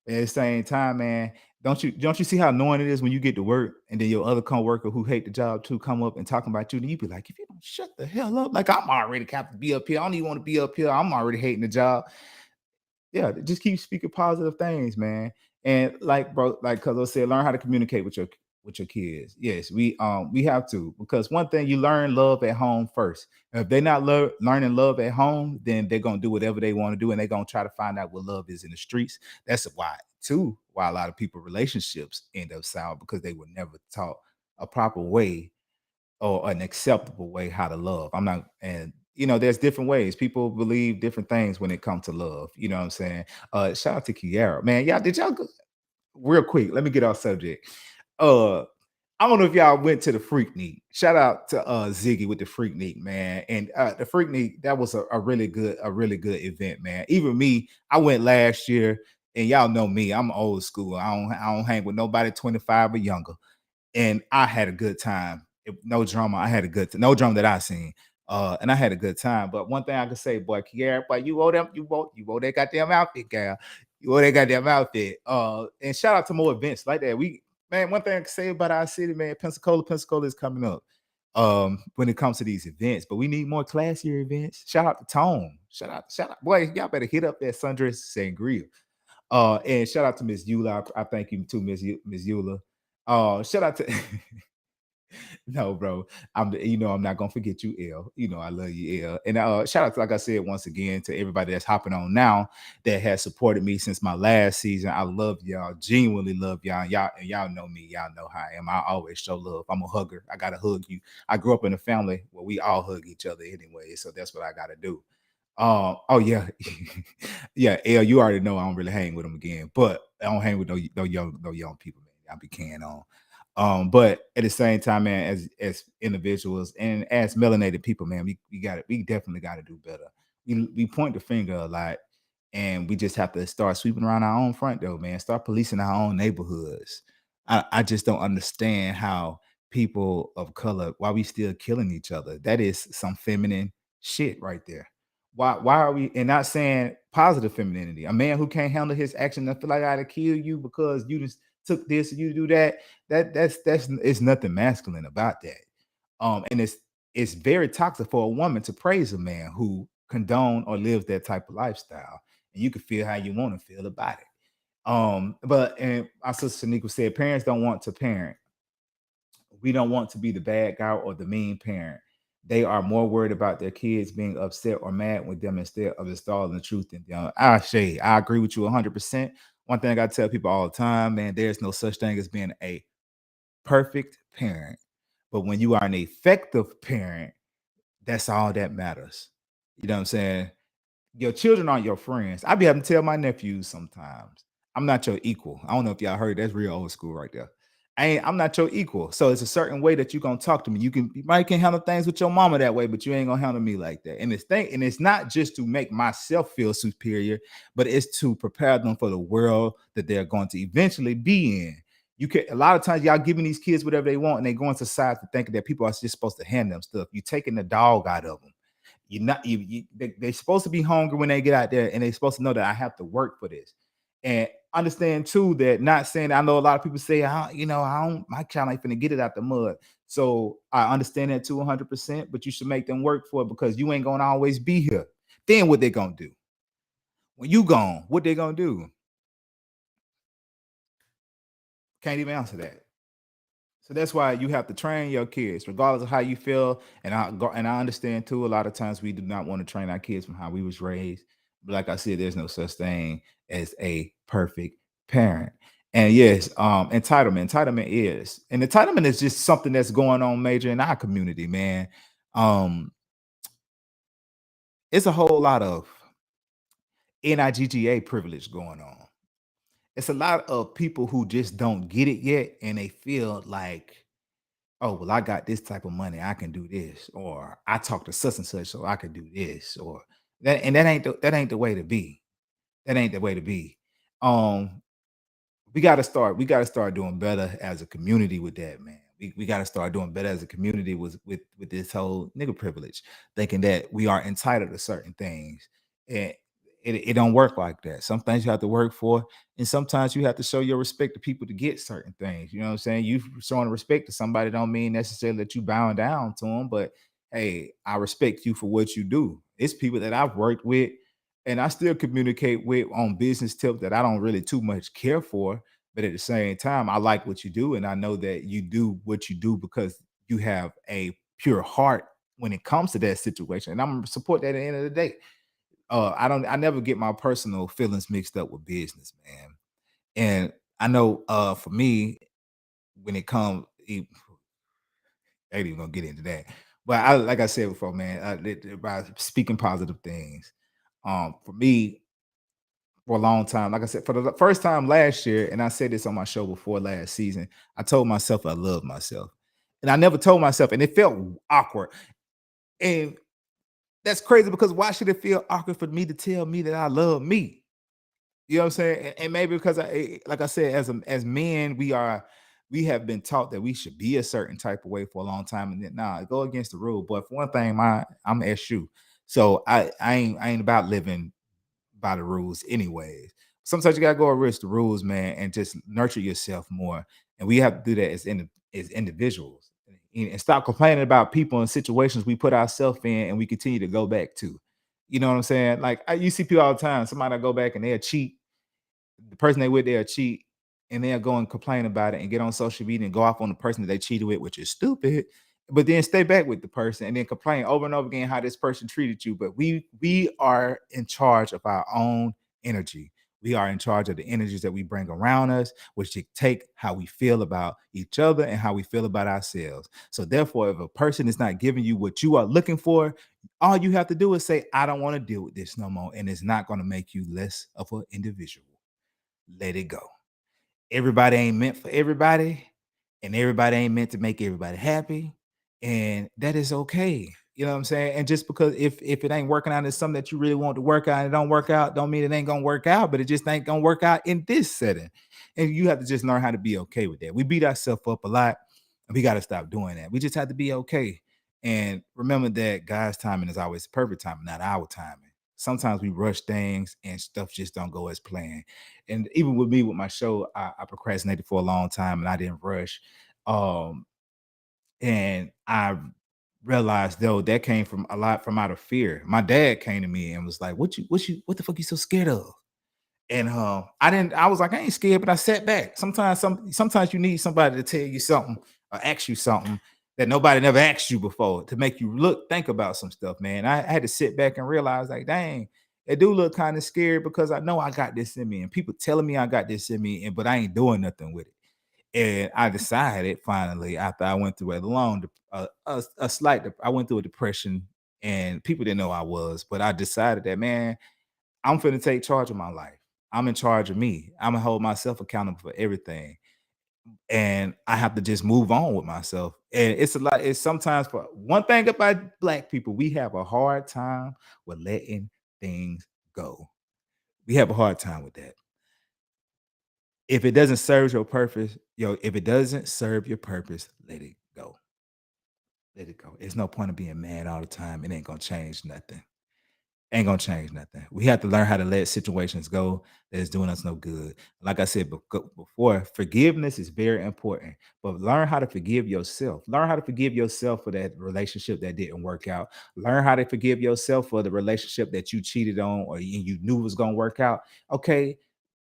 At the same time, man, don't you see how annoying it is when you get to work and then your other coworker who hate the job too come up and talking about you, and you be like, if you don't shut the hell up, like I'm already have to be up here. I don't even want to be up here. I'm already hating the job. Yeah, just keep speaking positive things, man. And like bro, like cuz I said, learn how to communicate with your kids. Yes, we have to, because one thing, you learn love at home first. If they're not learning love at home, then they're gonna do whatever they want to do, and they're gonna try to find out what love is in the streets. That's why a lot of people relationships end up sour, because they were never taught a proper way or an acceptable way how to love. I'm not, and there's different ways. People believe different things when it comes to love. You know what I'm saying? Shout out to Kiara. Man, y'all real quick, let me get off subject. Uh I don't know if y'all went to the Freaknik. Shout out to Ziggy with the Freaknik, man. And the Freaknik, that was a really good event, man. Even me, I went last year, and y'all know me, I'm old school. I don't hang with nobody 25 or younger, and I had a good time. No drama. I had a good no drama that I seen. And I had a good time. But one thing I can say, boy, Kiara, boy, you wore that goddamn outfit, gal. You wore that goddamn outfit. And shout out to more events like that. Man, one thing I can say about our city, man, Pensacola is coming up. When it comes to these events, but we need more classier events. Shout out to Tone. Shout out, boy, y'all better hit up that Sundress Sangria. And shout out to Miss Eula. I thank you too, Miss Eula. Shout out to no, bro. I'm not gonna forget you, L. I love you, L. And shout out to, like I said, once again, to everybody that's hopping on now that has supported me since my last season. I love y'all, genuinely love y'all. Y'all know me, y'all know how I am. I always show love. I'm a hugger. I gotta hug you. I grew up in a family where we all hug each other anyway, so that's what I gotta do. Oh yeah, yeah, L. You already know I don't really hang with them again, but I don't hang with no young people, man. I be can on. But at the same time, man, as individuals and as melanated people, man, we definitely got to do better. We point the finger a lot, and we just have to start sweeping around our own front door, man. Start policing our own neighborhoods. I just don't understand how people of color, why we still killing each other. That is some feminine shit right there. Why are we, and not saying positive femininity? A man who can't handle his action and feel like I gotta kill you because you just took this and you do that. That's it's nothing masculine about that. And it's very toxic for a woman to praise a man who condone or lives that type of lifestyle. And you can feel how you want to feel about it. But and my sister Shanika said, parents don't want to parent. We don't want to be the bad guy or the mean parent. They are more worried about their kids being upset or mad with them instead of installing the truth in them. I agree with you 100%. One thing I tell people all the time, man, there's no such thing as being a perfect parent. But when you are an effective parent, that's all that matters. You know what I'm saying? Your children aren't your friends. I be having to tell my nephews sometimes, I'm not your equal. I don't know if y'all heard that's real old school right there. I'm not your equal. So it's a certain way that you're gonna talk to me. You might can handle things with your mama that way, but you ain't gonna handle me like that. And it's not just to make myself feel superior, but it's to prepare them for the world that they're going to eventually be in. You can a lot of times y'all giving these kids whatever they want, and they go into society thinking that people are just supposed to hand them stuff. You taking the dog out of them. You're not they're supposed to be hungry when they get out there, and they're supposed to know that I have to work for this. And understand too that not saying I know a lot of people say, I don't my child ain't finna get it out the mud. So I understand that too 100%, but you should make them work for it because you ain't gonna always be here. Then what they gonna do? When you gone, what they gonna do? Can't even answer that. So that's why you have to train your kids, regardless of how you feel. And I understand too. A lot of times we do not want to train our kids from how we was raised. But like I said, there's no such thing as a perfect parent. And yes, and entitlement is just something that's going on major in our community, man. Um, it's a whole lot of NIGGA privilege going on. It's a lot of people who just don't get it yet, and they feel like, oh, well, I got this type of money, I can do this, or I talk to such and such, so I can do this, or that, and that ain't the way to be. That ain't the way to be. Um, we gotta start doing better as a community with that, man. We gotta start doing better as a community with this whole nigga privilege, thinking that we are entitled to certain things. And it don't work like that. Some things you have to work for, and sometimes you have to show your respect to people to get certain things. You know what I'm saying? You showing respect to somebody don't mean necessarily that you bowing down to them, but hey, I respect you for what you do. It's people that I've worked with and I still communicate with on business tips that I don't really too much care for, but at the same time, I like what you do, and I know that you do what you do because you have a pure heart when it comes to that situation. And I'm gonna support that at the end of the day. I never get my personal feelings mixed up with business, man. And I know for me, when it comes, I ain't even gonna get into that. But I like I said before, man, by speaking positive things. For me, for a long time. Like I said, for the first time last year, and I said this on my show before last season, I told myself I love myself. And I never told myself, and it felt awkward. And that's crazy because why should it feel awkward for me to tell me that I love me? You know what I'm saying? And maybe because like I said, as men, we have been taught that we should be a certain type of way for a long time, and then nah, go against the rule. But for one thing, I'm SU, so I ain't about living by the rules anyways. Sometimes you gotta go against the rules, man, and just nurture yourself more. And we have to do that as individuals and stop complaining about people and situations we put ourselves in and we continue to go back to. You know what I'm saying? Like you see people all the time. Somebody go back and they'll cheat the person they with they'll cheat and they'll go and complain about it and get on social media and go off on the person that they cheated with, which is stupid. But then stay back with the person and then complain over and over again how this person treated you. But we are in charge of our own energy. We are in charge of the energies that we bring around us, which dictate how we feel about each other and how we feel about ourselves. So therefore, if a person is not giving you what you are looking for, all you have to do is say, I don't want to deal with this no more. And it's not going to make you less of an individual. Let it go. Everybody ain't meant for everybody, and everybody ain't meant to make everybody happy, and that is okay. You know what I'm saying? And just because if it ain't working out, it's something that you really want to work out, and it don't work out, don't mean it ain't gonna work out, but it just ain't gonna work out in this setting. And you have to just learn how to be okay with that. We beat ourselves up a lot, and we got to stop doing that. We just have to be okay. And remember that God's timing is always perfect timing, not our timing. Sometimes we rush things and stuff just don't go as planned. And even with me with my show, I procrastinated for a long time and I didn't rush. Um, and I realized though that came from a lot from out of fear. My dad came to me and was like, what the fuck you so scared of? And I was like, I ain't scared, but I sat back. Sometimes you need somebody to tell you something or ask you something that nobody never asked you before to make you think about some stuff, man. I had to sit back and realize, like, dang, it do look kind of scary because I know I got this in me, and people telling me I got this in me, but I ain't doing nothing with it. And I decided finally after I went through a long, I went through a depression and people didn't know I was, but I decided that, man, I'm finna take charge of my life. I'm in charge of me. I'm gonna hold myself accountable for everything. And I have to just move on with myself. And it's a lot. It's sometimes for one thing about black people, we have a hard time with letting things go. We have a hard time with that. If it doesn't serve your purpose, if it doesn't serve your purpose, let it go. Let it go. It's no point of being mad all the time. It ain't gonna change nothing. Ain't gonna change nothing. We have to learn how to let situations go that is doing us no good. Like I said before, forgiveness is very important, but learn how to forgive yourself. Learn how to forgive yourself for that relationship that didn't work out. Learn how to forgive yourself for the relationship that you cheated on or you knew was gonna work out. Okay,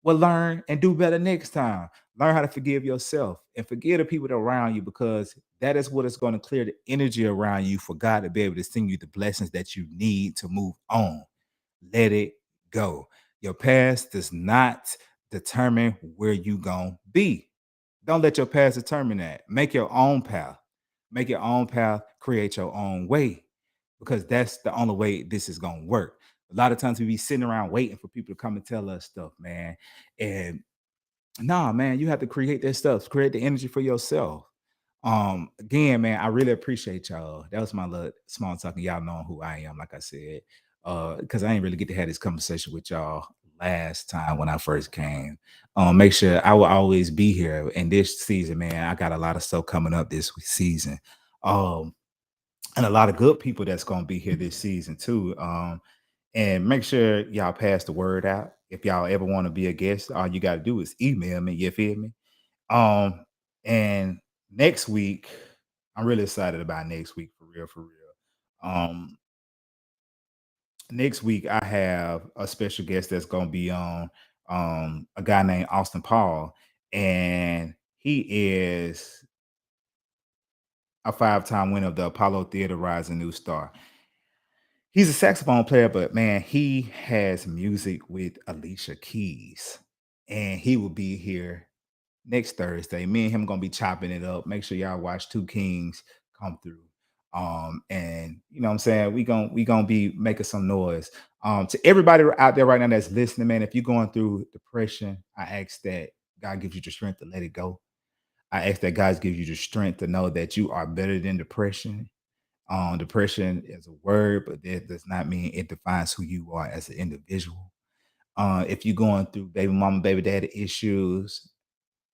well, learn and do better next time. Learn how to forgive yourself and forgive the people that are around you because that is what is going to clear the energy around you for God to be able to send you the blessings that you need to move on. Let it go. Your past does not determine where you going to be. Don't let your past determine that. Make your own path. Make your own path, create your own way because that's the only way this is going to work. A lot of times we be sitting around waiting for people to come and tell us stuff, man. And nah, man, you have to create that stuff, create the energy for yourself. Again, man, I really appreciate y'all. That was my little small talking. Y'all know who I am, like I said. Because I didn't really get to have this conversation with y'all last time when I first came. Make sure I will always be here. And this season, man, I got a lot of stuff coming up this season. Um, and a lot of good people that's gonna be here this season too. And make sure y'all pass the word out. If y'all ever want to be a guest, all you got to do is email me. You feel me? Um, and next week, I'm really excited about next week for real, for real. Um, Next week I have a special guest that's gonna be on a guy named Austin Paul, and he is a five-time winner of the Apollo Theater Rising New Star. He's a saxophone player, but man, he has music with Alicia Keys, and he will be here next Thursday. Me and him gonna be chopping it up. Make sure y'all watch Two Kings come through. And you know what I'm saying? We gonna be making some noise. To everybody out there right now that's listening, man, if you're going through depression, I ask that God gives you the strength to let it go. I ask that God gives you the strength to know that you are better than depression. Depression is a word, but that does not mean it defines who you are as an individual. If you're going through baby mama, baby daddy issues,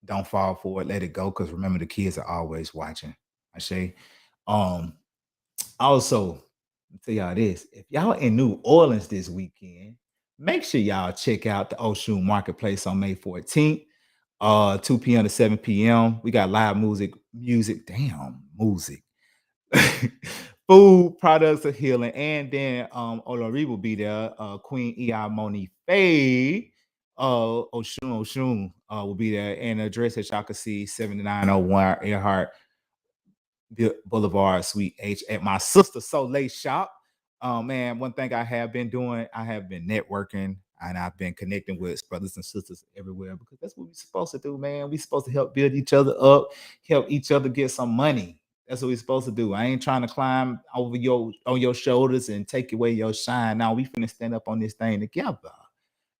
don't fall for it. Let it go. Because remember, the kids are always watching. I say. Um, Also, tell y'all this: if y'all in New Orleans this weekend, make sure y'all check out the Ocean Marketplace on May 14th, 2 p.m. to 7 p.m. We got live music, food, products of healing, and then Olori will be there. Queen Ei Moni Faye, Oshun will be there, and the address that y'all can see 7901 Earhart Boulevard, Suite H, at my sister Soleil shop. Man, one thing I have been doing, I have been networking and I've been connecting with brothers and sisters everywhere because that's what we're supposed to do, man. We're supposed to help build each other up, help each other get some money. That's what we're supposed to do. I ain't trying to climb over your on your shoulders and take away your shine. Now we finna stand up on this thing together.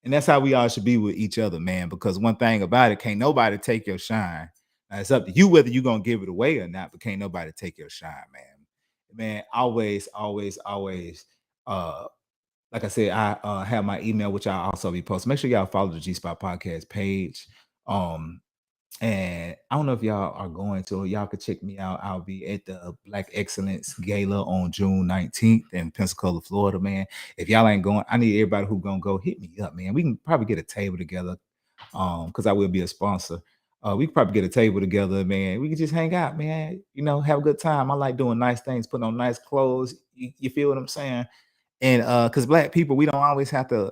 And that's how we all should be with each other, man. Because one thing about it, can't nobody take your shine. Now, it's up to you whether you're gonna give it away or not, but can't nobody take your shine, man. Man, always, always, always. Like I said, I have my email, which I'll also be posting. Make sure y'all follow the G Spot Podcast page. Um, and I don't know if y'all are going to, y'all could check me out. I'll be at the Black Excellence Gala on June 19th in Pensacola, Florida, man. If y'all ain't going, I need everybody who gonna go hit me up, man. We can probably get a table together. Because I will be a sponsor. We could probably get a table together, man. We could just hang out, man. You know, have a good time. I like doing nice things, putting on nice clothes. You feel what I'm saying? And because black people, we don't always have to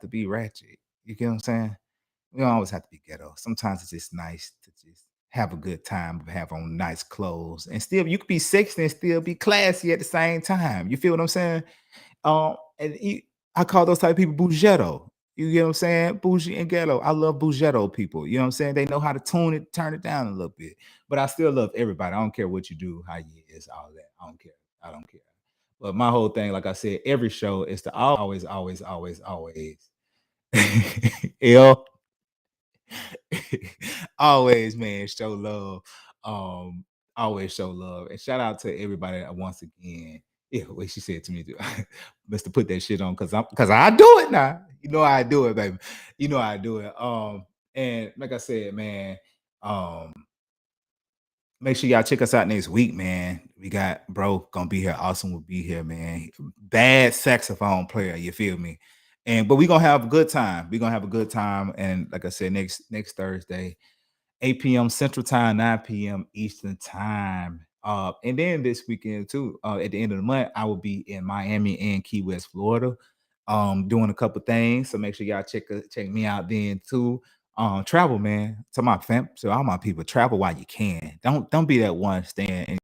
be ratchet. You get what I'm saying? We don't always have to be ghetto. Sometimes it's just nice to just have a good time, have on nice clothes, and still you could be sexy and still be classy at the same time. You feel what I'm saying? I call those type of people bougetto. You get what I'm saying? Bougie and ghetto. I love bougetto people. You know what I'm saying? They know how to tune it, turn it down a little bit. But I still love everybody. I don't care what you do, how you is, all that. I don't care. I don't care. But my whole thing, like I said, every show is to always, always, always, always L always, man, show love. Um, always show love. And shout out to everybody once again. Yeah, what she said to me, Mr. Put that shit on because I do it now. You know I do it, baby. You know I do it. And like I said, man, um, make sure y'all check us out next week, man. We got bro gonna be here. Awesome will be here, man. Bad saxophone player, you feel me? And but we gonna have a good time. We gonna have a good time. And like I said, next Thursday, 8 p.m. Central Time, 9 p.m. Eastern Time. And then this weekend too, at the end of the month, I will be in Miami and Key West, Florida, doing a couple things. So make sure y'all check me out then too. Travel, man. To my fam, to all my people, travel while you can. Don't be that one staying in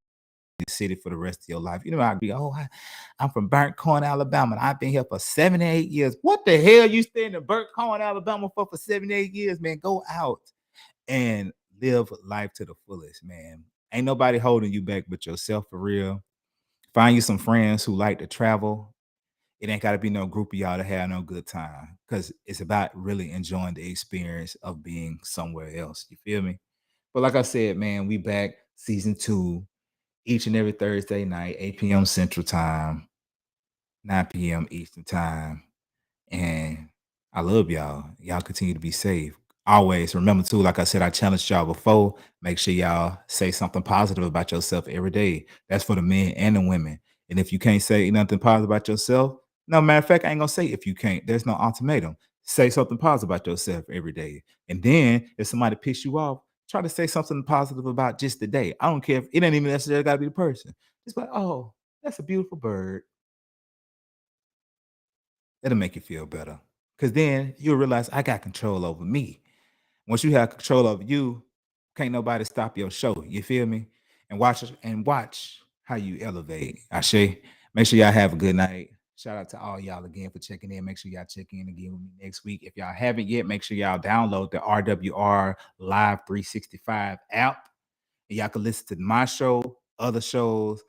the city for the rest of your life. You know, I'd be, I'm from Burnt Corn, Alabama, and I've been here for 7 8 years. What the hell you staying in Burnt Corn, Alabama for 7 8 years, man? Go out and live life to the fullest, man. Ain't nobody holding you back but yourself for real. Find you some friends who like to travel. It ain't got to be no group of y'all to have no good time because it's about really enjoying the experience of being somewhere else. You feel me? But like I said, man, we back season 2 each and every Thursday night, 8 p.m. Central Time, 9 p.m. Eastern Time. And I love y'all. Y'all continue to be safe. Always remember too, like I said, I challenged y'all before. Make sure y'all say something positive about yourself every day. That's for the men and the women. And if you can't say nothing positive about yourself, no matter of fact, I ain't gonna say if you can't. There's no ultimatum. Say something positive about yourself every day. And then if somebody piss you off, try to say something positive about just the day. I don't care if it ain't even necessarily gotta be the person. Just like, oh, that's a beautiful bird. It'll make you feel better. Cause then you'll realize I got control over me. Once you have control over you, can't nobody stop your show. You feel me? And watch how you elevate. Ashe. Make sure y'all have a good night. Shout out to all y'all again for checking in. Make sure y'all check in again with me next week. If y'all haven't yet, make sure y'all download the RWR Live 365 app. And y'all can listen to my show, other shows,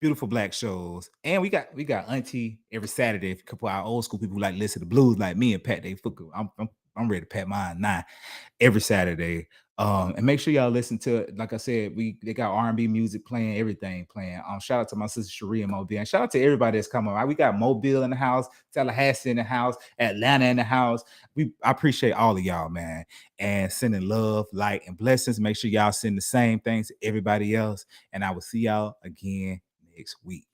beautiful black shows. And we got Auntie every Saturday. A couple of our old school people who like listen to blues like me and Pat they football. I'm ready to pat mine now every Saturday. And make sure y'all listen to, like I said, they got R&B music playing, everything playing. Shout out to my sister Cherie and Mobile, and shout out to everybody that's coming. Right? We got Mobile in the house, Tallahassee in the house, Atlanta in the house. I appreciate all of y'all, man, and sending love, light, and blessings. Make sure y'all send the same things to everybody else, and I will see y'all again next week.